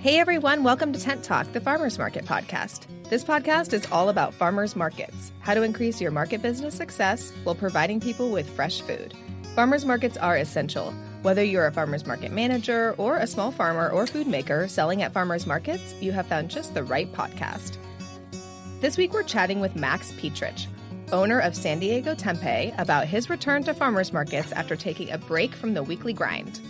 Hey everyone, welcome to Tent Talk, the Farmers Market podcast. This podcast is all about farmers markets, how to increase your market business success while providing people with fresh food. Farmers markets are essential. Whether you're a farmers market manager or a small farmer or food maker selling at farmers markets, you have found just the right podcast. This week we're chatting with Max Petrich, owner of San Diego Tempeh, about his return to farmers markets after taking a break from the weekly grind.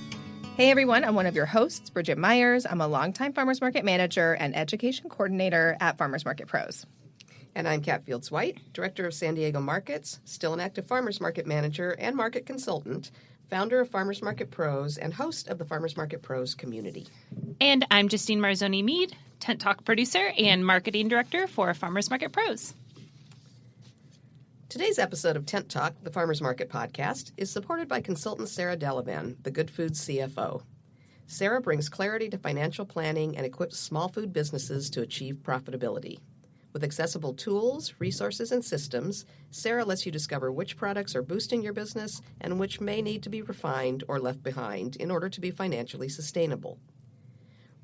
Hey everyone, I'm one of your hosts, Bridget Myers. I'm a longtime farmers market manager and education coordinator at Farmers Market Pros. And I'm Kat Fields-White, director of San Diego Markets, still an active farmers market manager and market consultant, founder of Farmers Market Pros, and host of the Farmers Market Pros community. And I'm Justine Marzoni-Mead, Tent Talk producer and marketing director for Farmers Market Pros. Today's episode of Tent Talk, the Farmers Market podcast, is supported by consultant Sarah Delevan, the Good Foods CFO. Sarah brings clarity to financial planning and equips small food businesses to achieve profitability. With accessible tools, resources, and systems, Sarah lets you discover which products are boosting your business and which may need to be refined or left behind in order to be financially sustainable.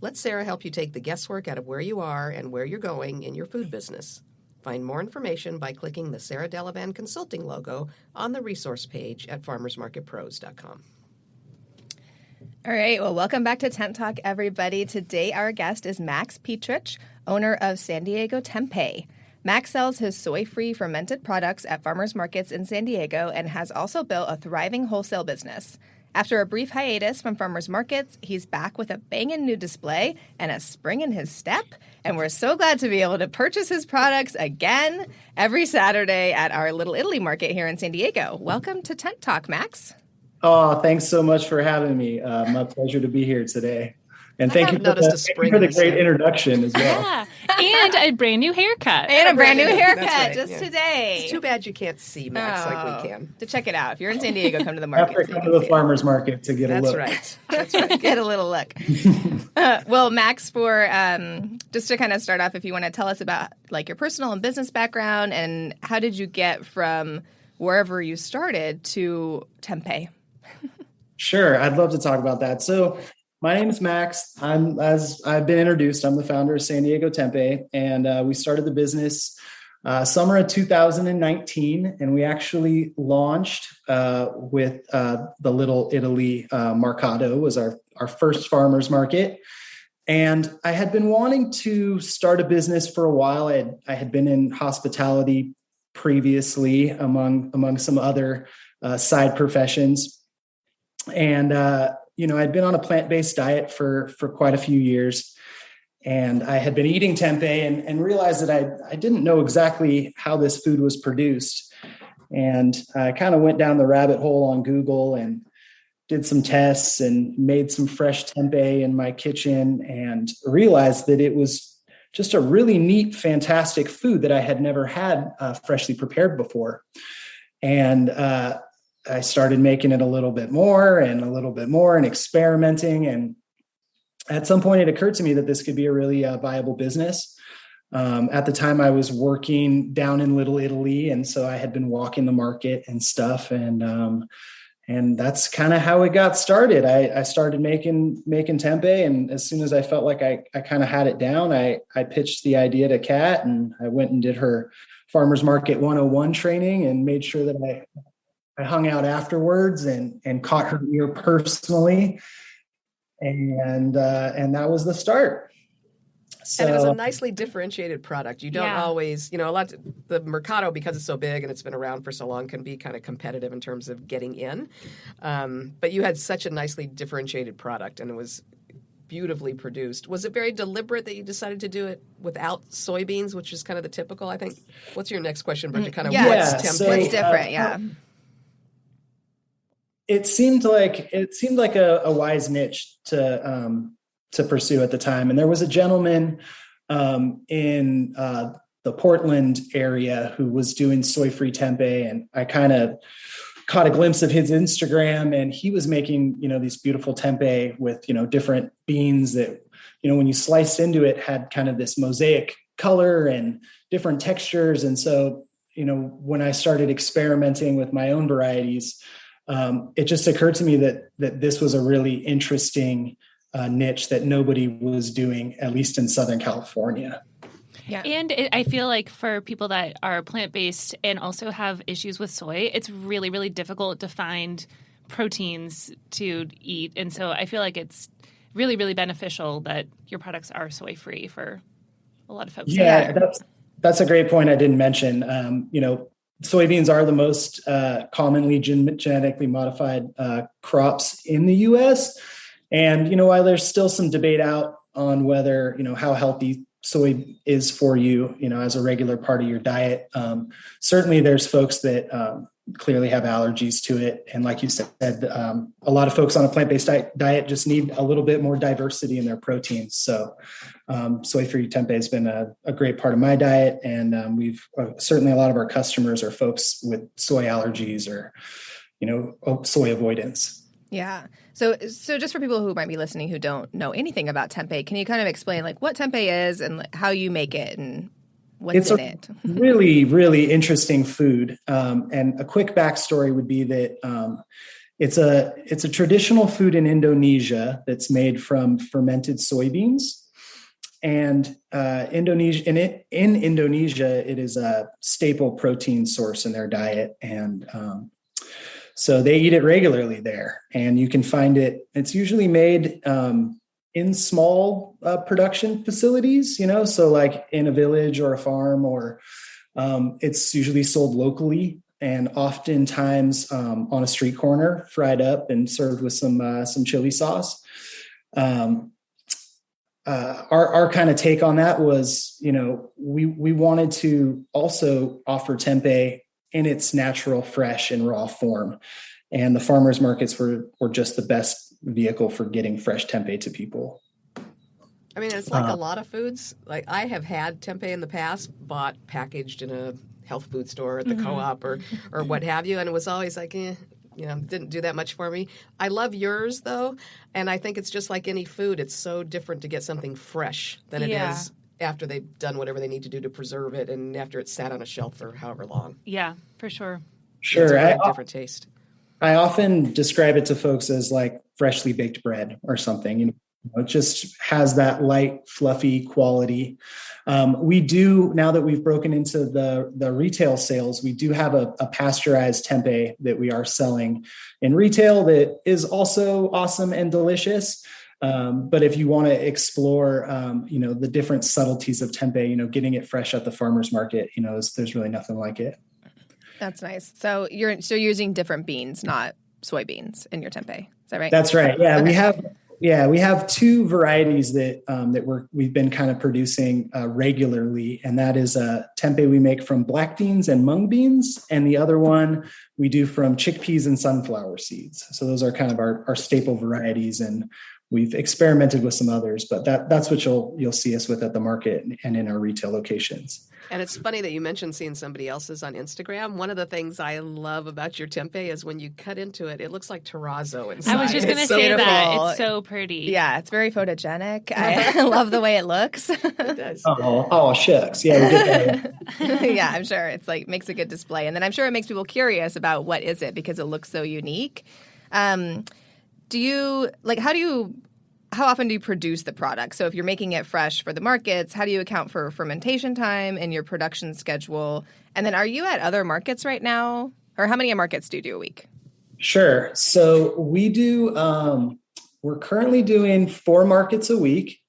Let Sarah help you take the guesswork out of where you are and where you're going in your food business. Find more information by clicking the Sarah Delevan Consulting logo on the resource page at farmersmarketpros.com. All right, well, welcome back to Tent Talk, everybody. Today, our guest is Max Petrich, owner of San Diego Tempeh. Max sells his soy-free fermented products at farmers markets in San Diego and has also built a thriving wholesale business. After a brief hiatus from farmers markets, he's back with a banging new display and a spring in his step. And we're so glad to be able to purchase his products again every Saturday at our Little Italy market here in San Diego. Welcome to Tent Talk, Max. Oh, thanks so much for having me. My pleasure to be here today. And thank you for the great introduction as well. Yeah, and a brand new haircut. And a brand new haircut right, just today. It's too bad you can't see Max like we can. To check it out. If you're in San Diego, come to the market. Come to the farmer's market to get a look. That's right. Get a little look. Well, Max, for just to kind of start off, if you want to tell us about like your personal and business background and how did you get from wherever you started to Tempeh? Sure. I'd love to talk about that. So my name is Max. As I've been introduced, I'm the founder of San Diego Tempeh, and we started the business summer of 2019, and we actually launched with the Little Italy Mercato was our first farmers market. And I had been wanting to start a business for a while. I had been in hospitality previously among some other side professions. And I'd been on a plant-based diet for quite a few years, and I had been eating tempeh and realized that I didn't know exactly how this food was produced. And I kind of went down the rabbit hole on Google and did some tests and made some fresh tempeh in my kitchen and realized that it was just a really neat, fantastic food that I had never had freshly prepared before. And I started making it a little bit more and experimenting. And at some point it occurred to me that this could be a really viable business. At the time I was working down in Little Italy. And so I had been walking the market and stuff. And that's kind of how it got started. I started making tempeh. And as soon as I felt like I kind of had it down, I pitched the idea to Kat, and I went and did her Farmers Market 101 training and made sure that I hung out afterwards and caught her ear personally. And that was the start. So, and it was a nicely differentiated product. You don't always, the Mercato, because it's so big and it's been around for so long, can be kind of competitive in terms of getting in. But you had such a nicely differentiated product, and it was beautifully produced. Was it very deliberate that you decided to do it without soybeans, which is kind of the typical, I think? What's your next question, Bridget? Kind of what's tempeh? So, what's different, It seemed like a wise niche to pursue at the time. And there was a gentleman in the Portland area who was doing soy-free tempeh, and I kind of caught a glimpse of his Instagram, and he was making, these beautiful tempeh with, different beans that, when you sliced into it had kind of this mosaic color and different textures. And so, when I started experimenting with my own varieties, it just occurred to me that this was a really interesting niche that nobody was doing, at least in Southern California. Yeah. And I feel like for people that are plant-based and also have issues with soy, it's really, really difficult to find proteins to eat. And so I feel like it's really, really beneficial that your products are soy-free for a lot of folks. Yeah, that's a great point I didn't mention. Soybeans are the most commonly genetically modified crops in the U.S. And, while there's still some debate out on whether, how healthy soy is for you, as a regular part of your diet, certainly there's folks that clearly have allergies to it. And like you said, a lot of folks on a plant-based diet just need a little bit more diversity in their proteins. So soy-free tempeh has been a great part of my diet. And we've certainly a lot of our customers are folks with soy allergies or, soy avoidance. Yeah. So just for people who might be listening who don't know anything about tempeh, can you kind of explain what tempeh is and how you make it and what's in it? Really, really interesting food. And a quick backstory would be that it's a traditional food in Indonesia that's made from fermented soybeans. And in Indonesia, it is a staple protein source in their diet. And so they eat it regularly there. And you can find it. It's usually made in small production facilities, so like in a village or a farm, or it's usually sold locally and oftentimes on a street corner, fried up and served with some chili sauce. Our kind of take on that was, we wanted to also offer tempeh in its natural, fresh and raw form. And the farmers markets were just the best vehicle for getting fresh tempeh to people. I mean, it's like a lot of foods. Like I have had tempeh in the past, bought packaged in a health food store at the co-op or what have you. And it was always like, didn't do that much for me. I love yours though. And I think it's just like any food. It's so different to get something fresh than it is after they've done whatever they need to do to preserve it and after it's sat on a shelf for however long. Yeah, for sure. Sure. It's a very different taste. I often describe it to folks as like freshly baked bread or something. It just has that light, fluffy quality. We do, now that we've broken into the retail sales, we do have a pasteurized tempeh that we are selling in retail that is also awesome and delicious. But if you want to explore, the different subtleties of tempeh, getting it fresh at the farmer's market, there's really nothing like it. That's nice. So you're using different beans, not soybeans in your tempeh. Is that right? That's right. Yeah, okay. We have two varieties that we've been kind of producing regularly, and that is tempeh we make from black beans and mung beans, and the other one we do from chickpeas and sunflower seeds. So those are kind of our staple varieties, and we've experimented with some others, but that's what you'll see us with at the market and in our retail locations. And it's funny that you mentioned seeing somebody else's on Instagram. One of the things I love about your tempeh is when you cut into it, it looks like terrazzo inside. I was just going to say that. It's so pretty. Yeah, it's very photogenic. I love the way it looks. It does. Oh, shucks. Yeah, we get that. Yeah, I'm sure it's makes a good display. And then I'm sure it makes people curious about what is it because it looks so unique. How often do you produce the product? So if you're making it fresh for the markets, how do you account for fermentation time in your production schedule? And then are you at other markets right now? Or how many markets do you do a week? Sure. So we do, we're currently doing 4 markets a week.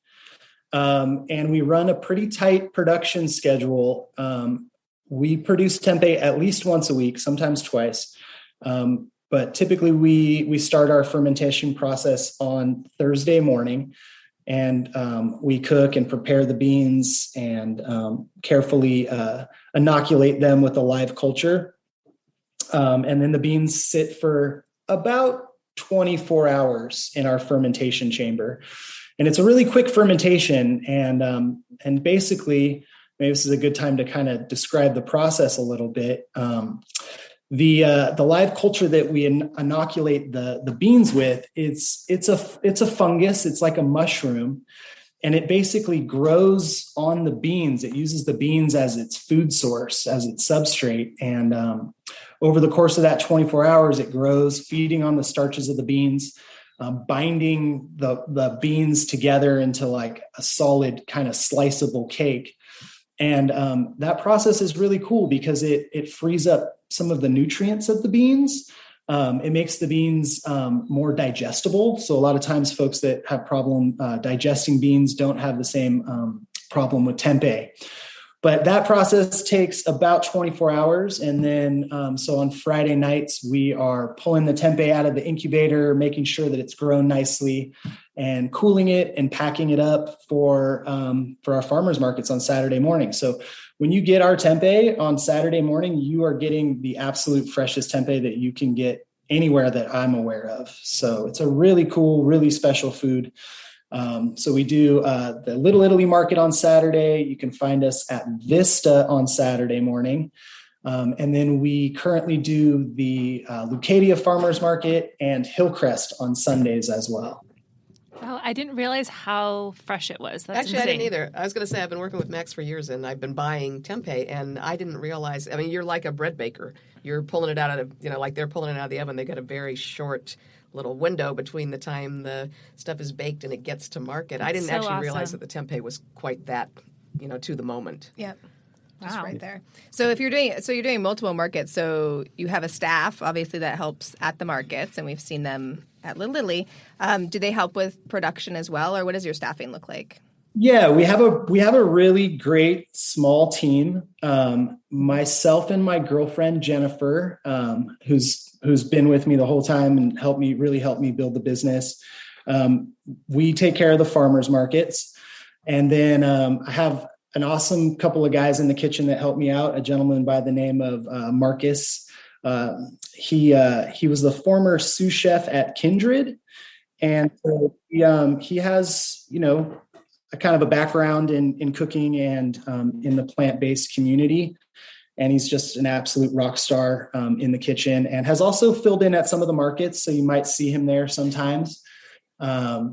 And we run a pretty tight production schedule. We produce tempeh at least once a week, sometimes twice. But typically we start our fermentation process on Thursday morning, and we cook and prepare the beans and carefully inoculate them with a live culture. And then the beans sit for about 24 hours in our fermentation chamber. And it's a really quick fermentation. And basically, maybe this is a good time to kind of describe the process a little bit. The live culture that we inoculate the beans with, it's a fungus. It's like a mushroom, and it basically grows on the beans. It uses the beans as its food source, as its substrate. And over the course of that 24 hours, it grows, feeding on the starches of the beans. binding the beans together into like a solid kind of sliceable cake. And that process is really cool because it frees up some of the nutrients of the beans. It makes the beans more digestible. So a lot of times folks that have problem digesting beans don't have the same problem with tempeh. But that process takes about 24 hours. And then, so on Friday nights, we are pulling the tempeh out of the incubator, making sure that it's grown nicely and cooling it and packing it up for our farmers markets on Saturday morning. So when you get our tempeh on Saturday morning, you are getting the absolute freshest tempeh that you can get anywhere that I'm aware of. So it's a really cool, really special food. So we do the Little Italy market on Saturday. You can find us at Vista on Saturday morning. And then we currently do the Leucadia Farmers Market and Hillcrest on Sundays as well. Oh, I didn't realize how fresh it was. That's Actually, insane. I didn't either. I was going to say I've been working with Max for years, and I've been buying tempeh, and I didn't realize. I mean, you're like a bread baker. You're pulling it out of, like they're pulling it out of the oven. They got a very short little window between the time the stuff is baked and it gets to market. I didn't actually realize that the tempeh was quite that, to the moment. Yep. Just Wow. right there. So you're doing multiple markets. So you have a staff, obviously, that helps at the markets, and we've seen them at Little Italy. Do they help with production as well, or what does your staffing look like? Yeah, we have a really great small team. Myself and my girlfriend Jennifer, who's been with me the whole time and really helped me build the business. We take care of the farmers markets, and then I have an awesome couple of guys in the kitchen that help me out. A gentleman by the name of Marcus. He was the former sous chef at Kindred, and so he has a kind of a background in cooking and in the plant-based community. And he's just an absolute rock star in the kitchen, and has also filled in at some of the markets. So you might see him there sometimes.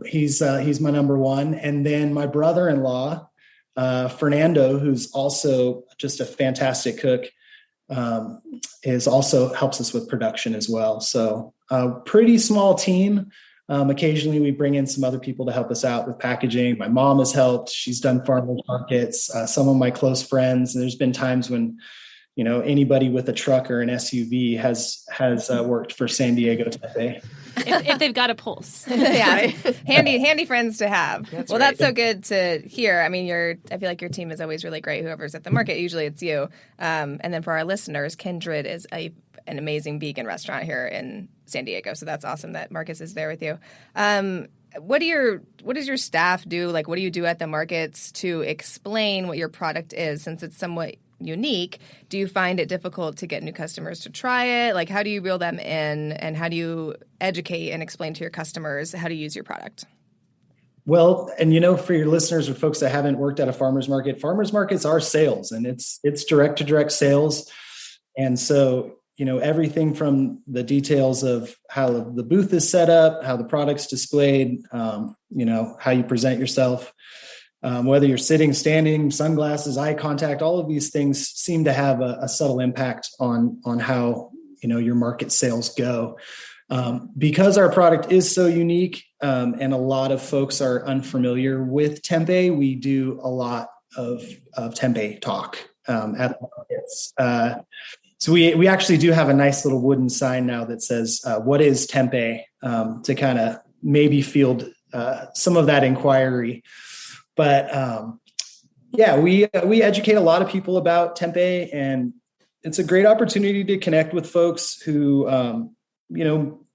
He's my number one. And then my brother-in-law, Fernando, who's also just a fantastic cook, helps us with production as well. So a pretty small team. Occasionally we bring in some other people to help us out with packaging. My mom has helped. She's done farmers markets. Some of my close friends. And there's been times when, anybody with a truck or an SUV has worked for San Diego Tempeh. If they've got a pulse. Yeah, handy friends to have. That's That's so good to hear. I mean, I feel like your team is always really great. Whoever's at the market, usually it's you. And then for our listeners, Kindred is an amazing vegan restaurant here in San Diego. So that's awesome that Marcus is there with you. What does your staff do? Like, what do you do at the markets to explain what your product is, since it's somewhat unique? Do you find it difficult to get new customers to try it? Like, how do you reel them in, and how do you educate and explain to your customers how to use your product? Well, and for your listeners or folks that haven't worked at a farmers markets are sales, and it's direct to direct sales. And so, everything from the details of how the booth is set up, how the product's displayed, how you present yourself, whether you're sitting, standing, sunglasses, eye contact, all of these things seem to have a subtle impact on how, your market sales go. Because our product is so unique, and a lot of folks are unfamiliar with tempeh, we do a lot of tempeh talk at the markets. So we actually do have a nice little wooden sign now that says, what is tempeh, to kind of maybe field some of that inquiry. But we educate a lot of people about tempeh, and it's a great opportunity to connect with folks who,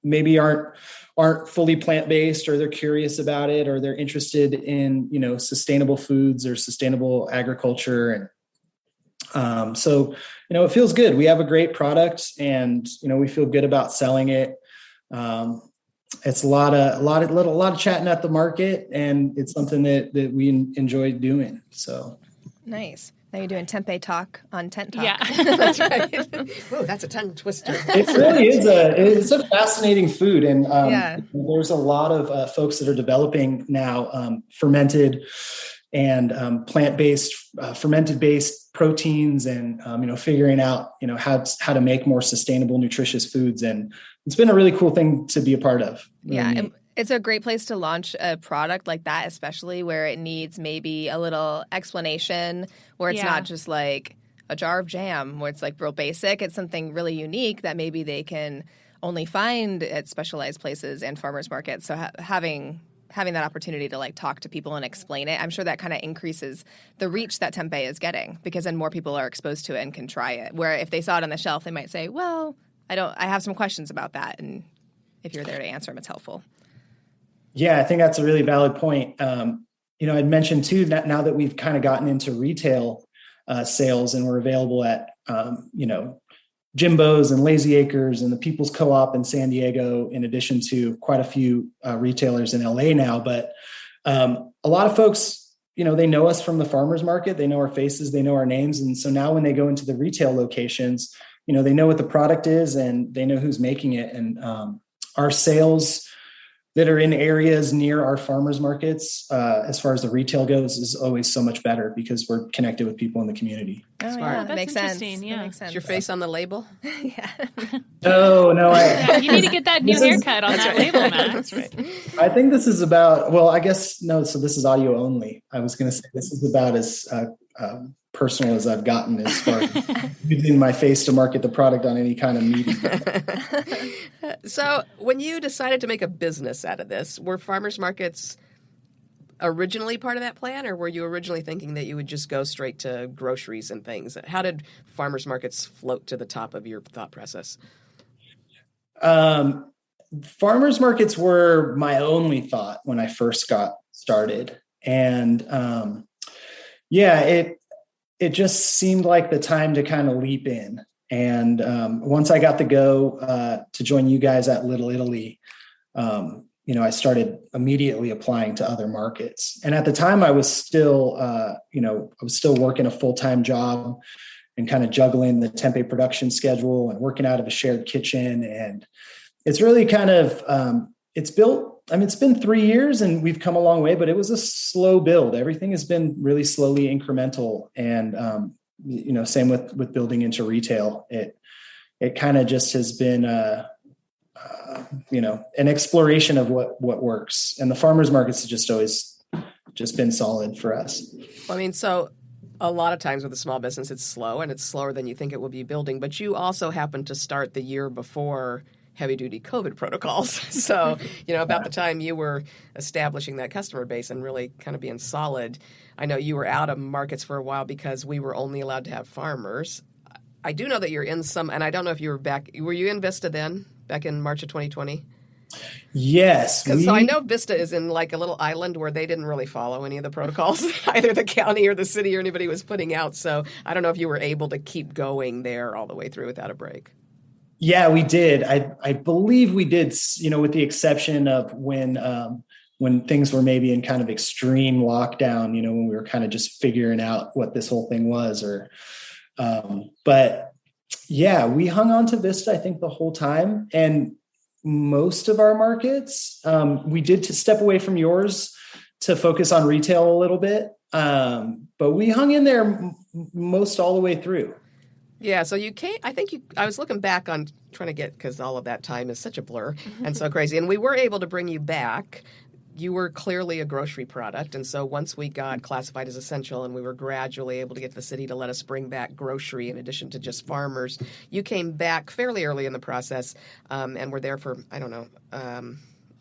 maybe aren't fully plant-based, or they're curious about it, or they're interested in, sustainable foods or sustainable agriculture. And so it feels good. We have a great product, and, we feel good about selling it. It's a lot of chatting at the market, and it's something that we enjoy doing. So nice. Now you're doing tempeh talk on Tent Talk. Yeah. That's right. Oh, that's a tongue twister. It really is it's a fascinating food. And there's a lot of folks that are developing now fermented and plant-based, fermented-based proteins, and figuring out how to make more sustainable, nutritious foods. And it's been a really cool thing to be a part of. Yeah, It's a great place to launch a product like that, especially where it needs maybe a little explanation, where it's not just like a jar of jam, where it's like real basic. It's something really unique that maybe they can only find at specialized places and farmers markets. So having that opportunity to like talk to people and explain it, I'm sure that kind of increases the reach that tempeh is getting, because then more people are exposed to it and can try it. Where if they saw it on the shelf, they might say, well, I have some questions about that. And if you're there to answer them, it's helpful. Yeah, I think that's a really valid point. I'd mentioned too, that now that we've kind of gotten into retail sales and we're available at, Jimbo's and Lazy Acres and the People's Co-op in San Diego, in addition to quite a few retailers in LA now. But a lot of folks, they know us from the farmers market. They know our faces, they know our names. And so now when they go into the retail locations, they know what the product is and they know who's making it. And our sales that are in areas near our farmers markets, as far as the retail goes, is always so much better because we're connected with people in the community. Oh, Smart. yeah, that makes sense. Yeah. That makes sense. Is your face on the label? Yeah. No. You need to get that new haircut on that label, Max. That's right. I think this is about, well, I guess, no, so this is audio only. I was going to say this is about as personal as I've gotten as far as using my face to market the product on any kind of media. So when you decided to make a business out of this, were farmers markets originally part of that plan, or were you originally thinking that you would just go straight to groceries and things? How did farmers markets float to the top of your thought process? Farmers markets were my only thought when I first got started. And it just seemed like the time to kind of leap in. And once I got the go to join you guys at Little Italy, I started immediately applying to other markets. And at the time I was still, working a full-time job and kind of juggling the tempeh production schedule and working out of a shared kitchen. And it's really kind of, it's been 3 years and we've come a long way, but it was a slow build. Everything has been really slowly incremental. And, same with building into retail. It kind of just has been, an exploration of what works. And the farmers markets have just always just been solid for us. So a lot of times with a small business, it's slow and it's slower than you think it will be building. But you also happened to start the year before heavy-duty COVID protocols. So, about the time you were establishing that customer base and really kind of being solid, I know you were out of markets for a while because we were only allowed to have farmers. I do know that you're in some, and I don't know if you were back. Were you in Vista then, back in March of 2020? Yes. So I know Vista is in like a little island where they didn't really follow any of the protocols, either the county or the city or anybody was putting out. So I don't know if you were able to keep going there all the way through without a break. Yeah, we did. I believe we did, with the exception of when things were maybe in kind of extreme lockdown, when we were kind of just figuring out what this whole thing was, but yeah, we hung on to Vista, I think, the whole time. And most of our markets, we did to step away from yours to focus on retail a little bit. But we hung in there most all the way through. Yeah, so I was looking back on trying to get, because all of that time is such a blur and so crazy. And we were able to bring you back. You were clearly a grocery product. And so once we got classified as essential and we were gradually able to get the city to let us bring back grocery in addition to just farmers, you came back fairly early in the process and were there for,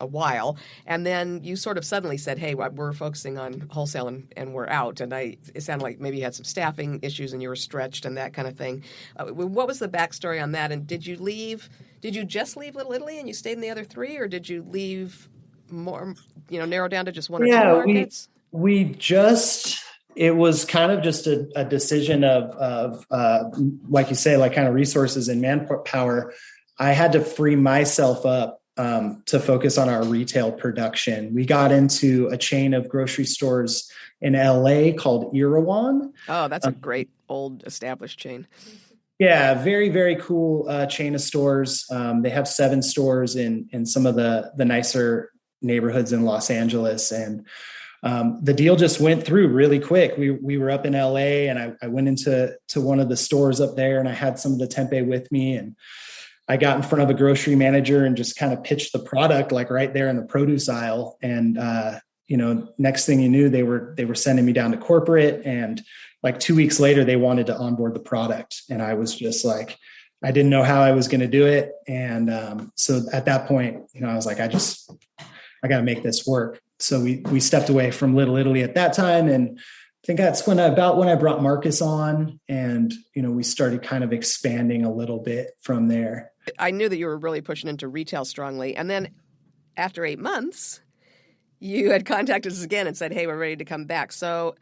a while. And then you sort of suddenly said, hey, we're focusing on wholesale and we're out. And it sounded like maybe you had some staffing issues and you were stretched and that kind of thing. What was the backstory on that? And did you just leave Little Italy and you stayed in the other three, or did you leave more, narrow down to just one or two markets? It was kind of just a decision of like you say, like kind of resources and manpower. I had to free myself up to focus on our retail production. We got into a chain of grocery stores in LA called Irawan. Oh, that's a great old established chain. Yeah, very, very cool chain of stores. They have 7 stores in some of the nicer neighborhoods in Los Angeles. And the deal just went through really quick. We were up in LA and I went into one of the stores up there and I had some of the tempeh with me. And I got in front of a grocery manager and just kind of pitched the product like right there in the produce aisle. And, next thing you knew, they were sending me down to corporate, and like 2 weeks later, they wanted to onboard the product. And I was just like, I didn't know how I was going to do it. And so at that point, I was like, I got to make this work. So we stepped away from Little Italy at that time. And I think that's when I brought Marcus on, and, we started kind of expanding a little bit from there. I knew that you were really pushing into retail strongly. And then after 8 months, you had contacted us again and said, hey, we're ready to come back. So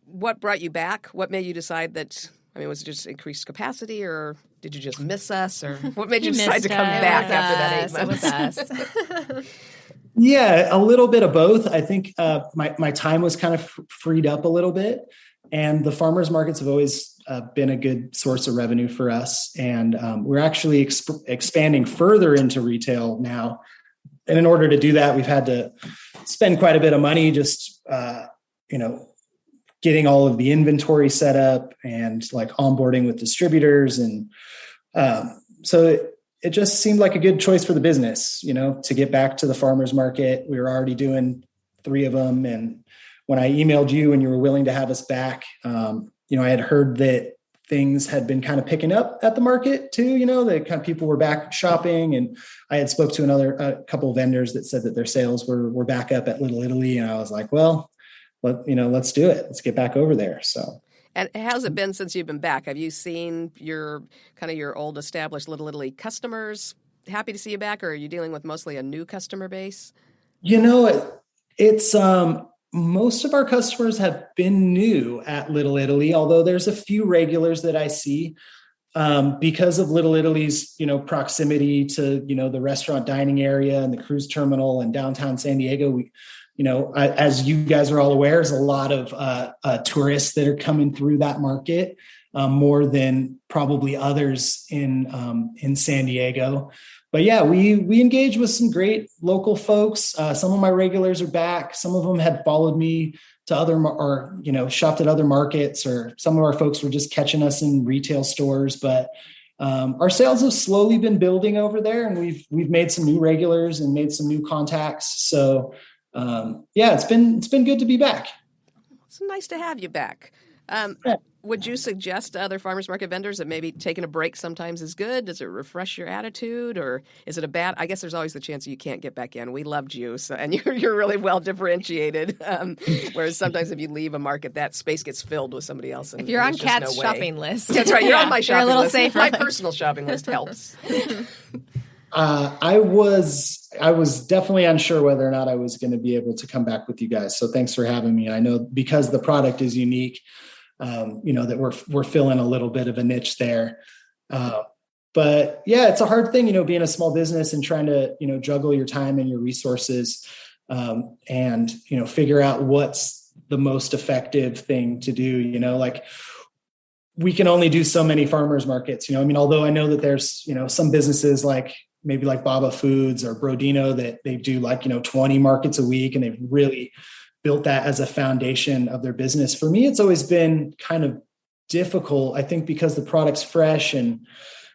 what brought you back? What made you decide that, was it just increased capacity, or did you just miss us, or what made you decide to come back after that 8 months? It was us. Yeah, a little bit of both. I think my time was kind of freed up a little bit, and the farmers markets have always been a good source of revenue for us. And we're actually expanding further into retail now. And in order to do that, we've had to spend quite a bit of money just, getting all of the inventory set up and like onboarding with distributors. And so it just seemed like a good choice for the business, to get back to the farmers market. We were already doing 3 of them. And when I emailed you and you were willing to have us back, I had heard that things had been kind of picking up at the market too, that kind of people were back shopping. And I had spoke to a couple of vendors that said that their sales were back up at Little Italy. And I was like, well, let's do it. Let's get back over there. So. And how's it been since you've been back? Have you seen your old established Little Italy customers happy to see you back, or are you dealing with mostly a new customer base? It's most of our customers have been new at Little Italy, although there's a few regulars that I see because of Little Italy's, proximity to, the restaurant dining area and the cruise terminal and downtown San Diego. As you guys are all aware, there's a lot of tourists that are coming through that market, more than probably others in San Diego. But yeah, we engage with some great local folks. Some of my regulars are back. Some of them had followed me to shopped at other markets, or some of our folks were just catching us in retail stores. But our sales have slowly been building over there, and we've made some new regulars and made some new contacts. So it's been good to be back. It's nice to have you back. Would you suggest to other farmers market vendors that maybe taking a break sometimes is good? Does it refresh your attitude, or is it a bad? I guess there's always the chance that you can't get back in. We loved you, and you're really well differentiated. Whereas sometimes if you leave a market, that space gets filled with somebody else. And if you're on Kat's shopping list, that's right. You're on my shopping you're a little list. safer. My personal shopping list helps. I was definitely unsure whether or not I was going to be able to come back with you guys. So thanks for having me. I know because the product is unique, that we're filling a little bit of a niche there. But yeah, it's a hard thing, being a small business and trying to, juggle your time and your resources, and, figure out what's the most effective thing to do, like we can only do so many farmers markets, although I know that there's, some businesses like maybe like Baba Foods or Brodino that they do 20 markets a week, and they've really built that as a foundation of their business. For me, it's always been kind of difficult, I think, because the product's fresh and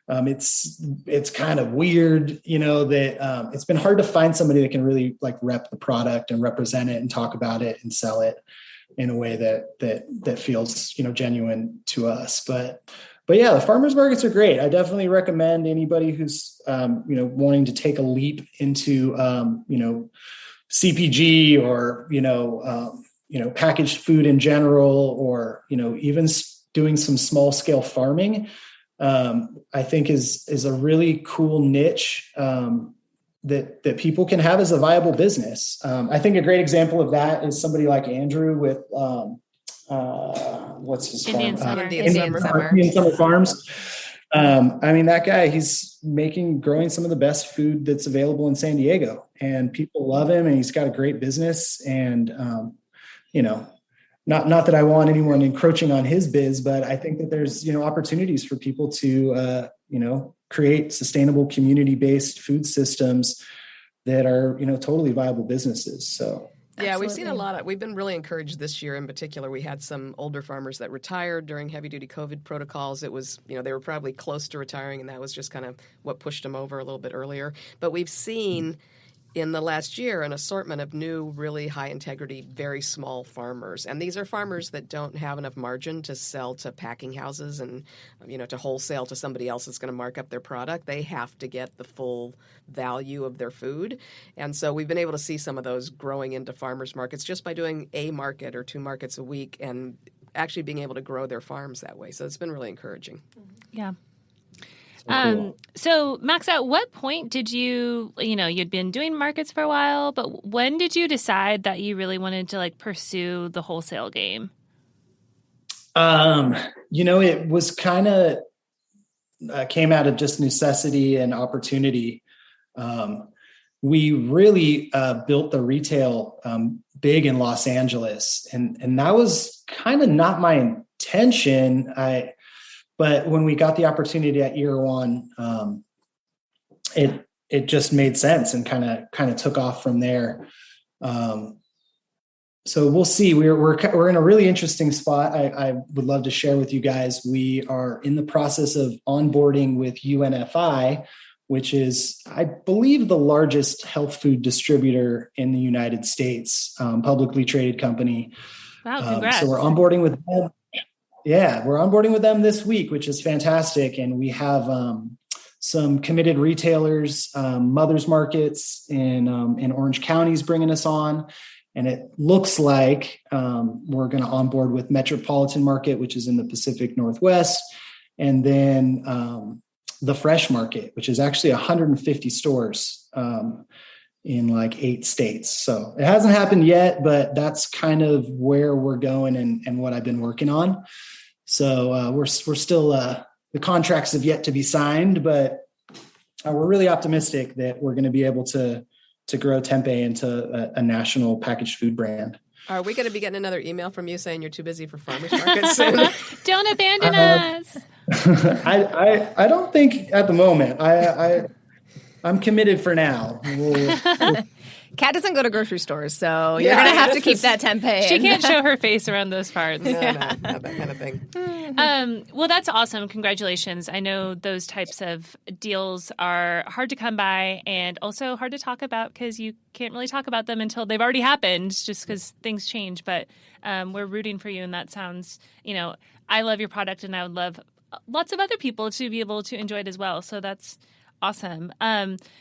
it's kind of weird, that it's been hard to find somebody that can really rep the product and represent it and talk about it and sell it in a way that feels, genuine to us. But yeah, the farmers markets are great. I definitely recommend anybody who's, wanting to take a leap into, CPG or, packaged food in general, or, even doing some small scale farming, I think is a really cool niche, that people can have as a viable business. I think a great example of that is somebody like Andrew with, what's his farm? Indian Summer Farms. That guy, he's growing some of the best food that's available in San Diego, and people love him, and he's got a great business. And, not that I want anyone encroaching on his biz, but I think that there's, opportunities for people to, create sustainable community-based food systems that are, totally viable businesses. So. Yeah, we've seen a lot we've been really encouraged this year in particular. We had some older farmers that retired during heavy duty COVID protocols. It was, they were probably close to retiring, and that was just kind of what pushed them over a little bit earlier. But we've seen in the last year an assortment of new, really high integrity, very small farmers. And these are farmers that don't have enough margin to sell to packing houses and, to wholesale to somebody else that's going to mark up their product. They have to get the full value of their food. And so we've been able to see some of those growing into farmers markets just by doing a market or 2 markets a week and actually being able to grow their farms that way. So it's been really encouraging. Yeah. Cool. So Max, at what point did you'd been doing markets for a while, but when did you decide that you really wanted to pursue the wholesale game? It was kind of came out of just necessity and opportunity. We really built the retail big in Los Angeles, and that was kind of not my intention. But when we got the opportunity at year one, it just made sense and kind of took off from there. So we'll see. We're in a really interesting spot. I would love to share with you guys. We are in the process of onboarding with UNFI, which is, I believe, the largest health food distributor in the United States, publicly traded company. Wow, congrats. So we're onboarding with them. Yeah, we're onboarding with them this week, which is fantastic. And we have some committed retailers, Mother's Markets in Orange County is bringing us on. And it looks like we're going to onboard with Metropolitan Market, which is in the Pacific Northwest. And then the Fresh Market, which is actually 150 stores in 8 states. So it hasn't happened yet, but that's kind of where we're going and what I've been working on. So we're still, the contracts have yet to be signed, but we're really optimistic that we're going to be able to grow Tempeh into a national packaged food brand. Are we going to be getting another email from you saying you're too busy for farmers markets soon? Don't abandon us. I don't think at the moment. I'm committed for now. Kat doesn't go to grocery stores, so you're going to have to keep that tempeh. She can't show her face around those parts. No, not that kind of thing. Well, that's awesome. Congratulations. I know those types of deals are hard to come by and also hard to talk about because you can't really talk about them until they've already happened just because things change. But we're rooting for you, and that sounds, I love your product, and I would love lots of other people to be able to enjoy it as well. So that's awesome.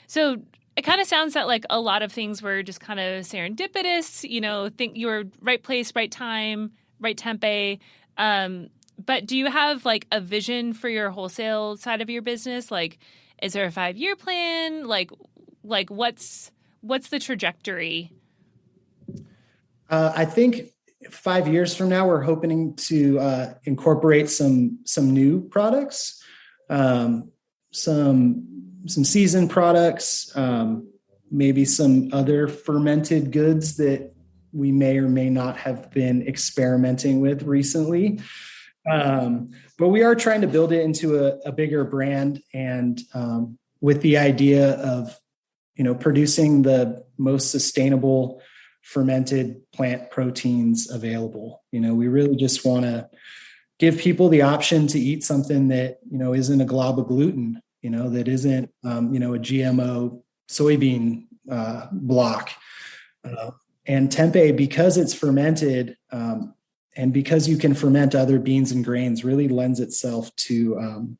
So it kind of sounds that a lot of things were just kind of serendipitous, think you were right place, right time, right tempeh. But do you have a vision for your wholesale side of your business? Is there a 5-year plan? What's the trajectory? I think 5 years from now, we're hoping to incorporate some new products, some seasoned products, maybe some other fermented goods that we may or may not have been experimenting with recently. But we are trying to build it into a bigger brand, and with the idea of, producing the most sustainable fermented plant proteins available. We really just want to give people the option to eat something that, isn't a glob of gluten, that isn't, a GMO soybean block. And tempeh, because it's fermented, and because you can ferment other beans and grains, really lends itself to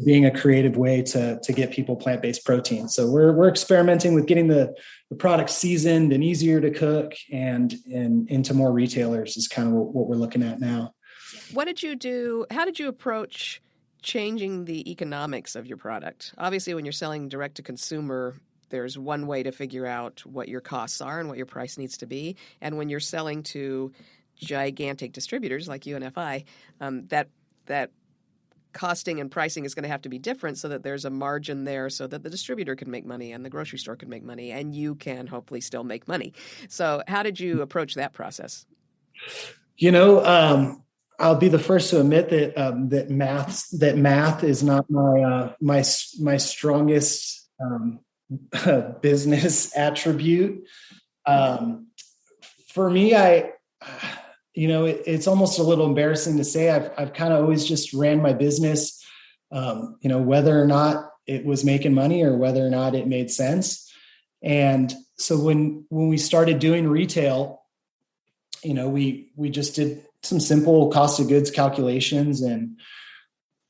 being a creative way to get people plant-based protein. So we're experimenting with getting the product seasoned and easier to cook and into more retailers is kind of what we're looking at now. What did you do? How did you approach changing the economics of your product? Obviously, when you're selling direct to consumer, there's one way to figure out what your costs are and what your price needs to be. And when you're selling to gigantic distributors like UNFI, that costing and pricing is going to have to be different so that there's a margin there so that the distributor can make money and the grocery store can make money and you can hopefully still make money. So how did you approach that process? I'll be the first to admit that math is not my strongest business attribute. for me, it's almost a little embarrassing to say I've kind of always just ran my business, whether or not it was making money or whether or not it made sense. And so when we started doing retail, we just did some simple cost of goods calculations, and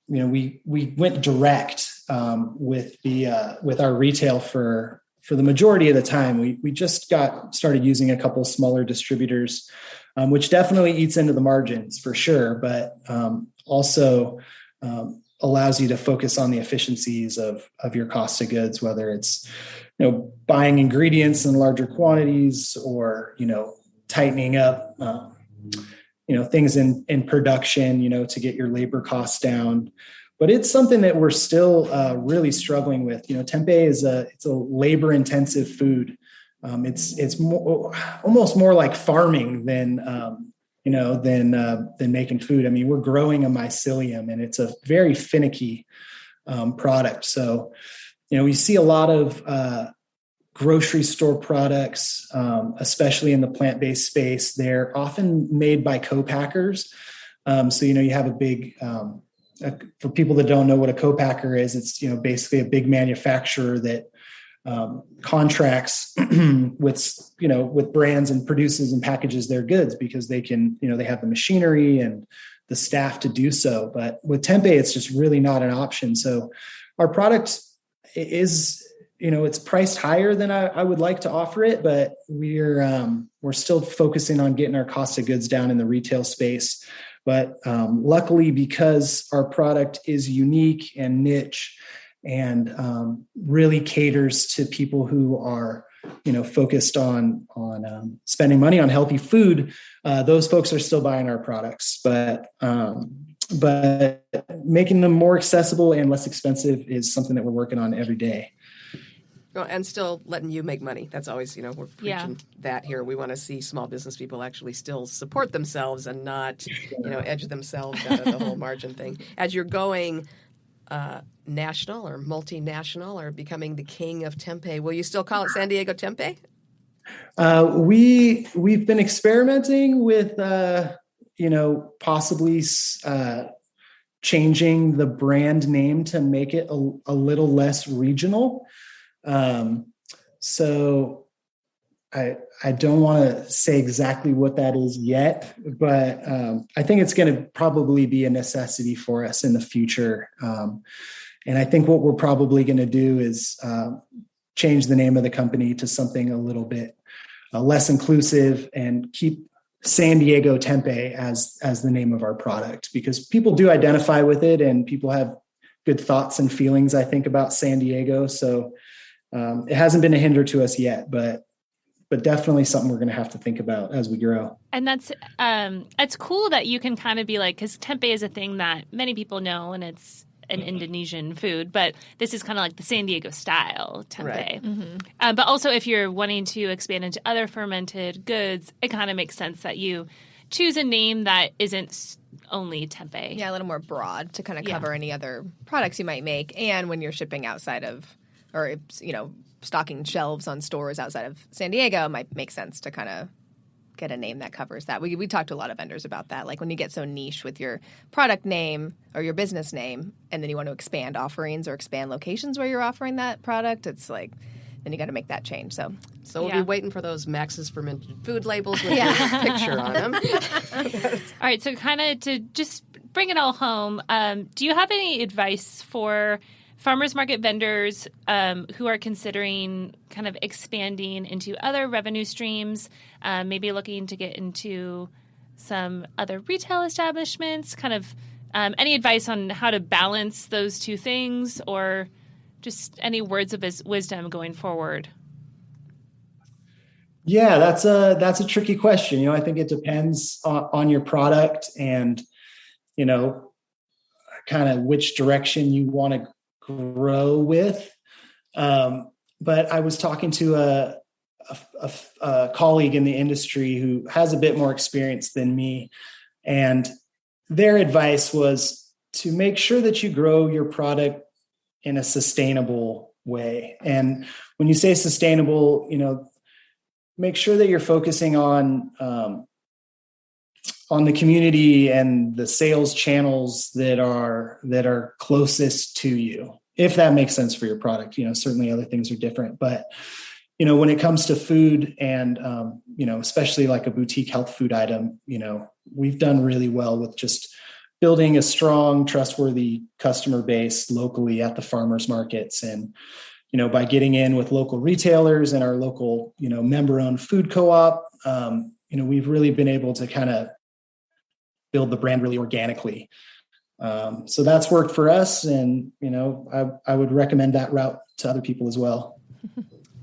we went direct with our retail for the majority of the time. We just started using a couple smaller distributors, which definitely eats into the margins for sure, but also allows you to focus on the efficiencies of your cost of goods, whether it's buying ingredients in larger quantities or tightening up things in production to get your labor costs down. But it's something that we're still really struggling with. Tempeh it's a labor intensive food. It's almost more like farming than making food. I mean, we're growing a mycelium, and it's a very finicky product. So, we see a lot of grocery store products, especially in the plant-based space. They're often made by co-packers. So, you have a big, for people that don't know what a co-packer is, it's, basically a big manufacturer that contracts with brands and produces and packages their goods because they can, they have the machinery and the staff to do so. But with tempeh, it's just really not an option. So our product is, it's priced higher than I would like to offer it, but we're still focusing on getting our cost of goods down in the retail space. But luckily, because our product is unique and niche and really caters to people who are, focused on spending money on healthy food, those folks are still buying our products. But making them more accessible and less expensive is something that we're working on every day. Well, and still letting you make money. That's always, we're preaching that here. We want to see small business people actually still support themselves and not, edge themselves out of the whole margin thing. As you're going national or multinational or becoming the king of tempeh, will you still call it San Diego Tempeh? We've been experimenting with, possibly changing the brand name to make it a little less regional. So I don't want to say exactly what that is yet, but I think it's going to probably be a necessity for us in the future. And I think what we're probably going to do is change the name of the company to something a little bit less inclusive and keep San Diego Tempeh as the name of our product, because people do identify with it and people have good thoughts and feelings, I think, about San Diego. So it hasn't been a hinder to us yet, but definitely something we're going to have to think about as we grow. And that's it's cool that you can kind of be like, because tempeh is a thing that many people know, and it's an Indonesian food, but this is kind of like the San Diego style tempeh. Right. Mm-hmm. But also, if you're wanting to expand into other fermented goods, it kind of makes sense that you choose a name that isn't only tempeh. Yeah, a little more broad to kind of cover any other products you might make, and when you're shipping outside of, or stocking shelves on stores outside of San Diego, it might make sense to kind of get a name that covers that. We talked to a lot of vendors about that. Like when you get so niche with your product name or your business name, and then you want to expand offerings or expand locations where you're offering that product, it's like, then you got to make that change. So we'll be waiting for those Max's fermented food labels with your picture on them. All right. So kind of to just bring it all home, do you have any advice for farmers market vendors who are considering kind of expanding into other revenue streams, maybe looking to get into some other retail establishments, kind of any advice on how to balance those two things, or just any words of wisdom going forward? Yeah, that's a tricky question. I think it depends on your product and, kind of which direction you want to grow with. But I was talking to a colleague in the industry who has a bit more experience than me, and their advice was to make sure that you grow your product in a sustainable way. And when you say sustainable, make sure that you're focusing on the community and the sales channels that are closest to you, if that makes sense for your product. Certainly other things are different, but when it comes to food and, especially like a boutique health food item, we've done really well with just building a strong, trustworthy customer base locally at the farmers markets. And, by getting in with local retailers and our local, member-owned food co-op, we've really been able to kind of build the brand really organically. So that's worked for us. And, I would recommend that route to other people as well.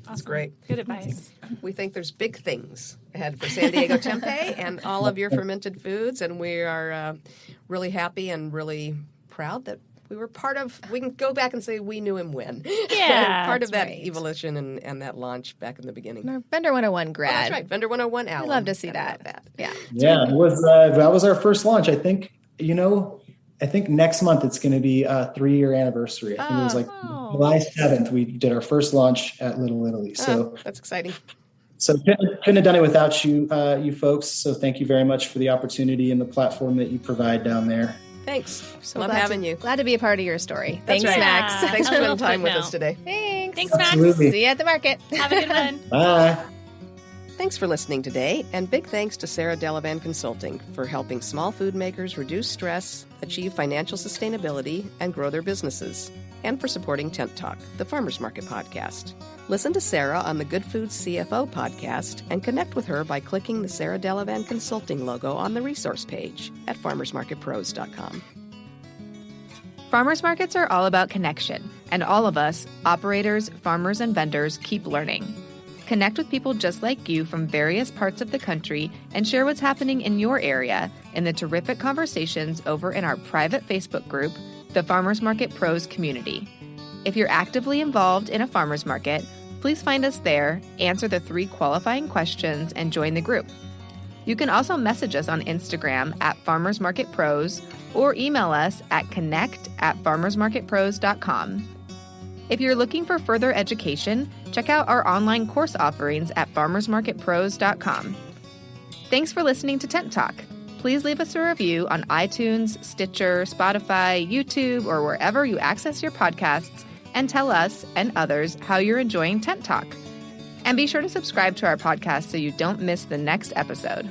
That's great. Good advice. We think there's big things ahead for San Diego Tempeh and all of your fermented foods. And we are really happy and really proud that we were part of, we can go back and say we knew him when. Yeah. Part of that right. evolution and that launch back in the beginning. Our Vendor 101 grad. Oh, that's right. Vendor 101 Alan. I'd love to see that. Yeah. Yeah, that was our first launch. I think, next month it's going to be a 3-year anniversary. I think it was like July 7th. We did our first launch at Little Italy. So that's exciting. So couldn't have done it without you, you folks. So thank you very much for the opportunity and the platform that you provide down there. Thanks. So love having you. Glad to be a part of your story. That's Thanks, right. Max. Yeah. Thanks for A spending little time with footnote. us today. Thanks. Thanks, Max. Absolutely. See you at the market. Have a good one. Bye. Thanks for listening today, and big thanks to Sarah Delevan Consulting for helping small food makers reduce stress, achieve financial sustainability, and grow their businesses, and for supporting Tent Talk, the Farmers Market podcast. Listen to Sarah on the Good Food CFO podcast and connect with her by clicking the Sarah Delevan Consulting logo on the resource page at farmersmarketpros.com. Farmers markets are all about connection, and all of us, operators, farmers, and vendors, keep learning. Connect with people just like you from various parts of the country and share what's happening in your area in the terrific conversations over in our private Facebook group, the Farmers Market Pros Community. If you're actively involved in a farmers market, please find us there, answer the 3 qualifying questions, and join the group. You can also message us on Instagram at Farmers Market Pros or email us at connect@farmersmarketpros.com. If you're looking for further education, check out our online course offerings at farmersmarketpros.com. Thanks for listening to Tent Talk. Please leave us a review on iTunes, Stitcher, Spotify, YouTube, or wherever you access your podcasts, and tell us and others how you're enjoying Tent Talk. And be sure to subscribe to our podcast so you don't miss the next episode.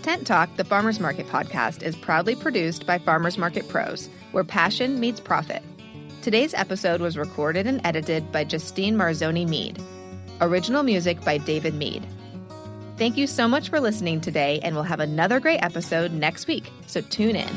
Tent Talk, the Farmers Market podcast, is proudly produced by Farmers Market Pros, where passion meets profit. Today's episode was recorded and edited by Justine Marzoni-Mead. Original music by David Mead. Thank you so much for listening today, and we'll have another great episode next week, so tune in.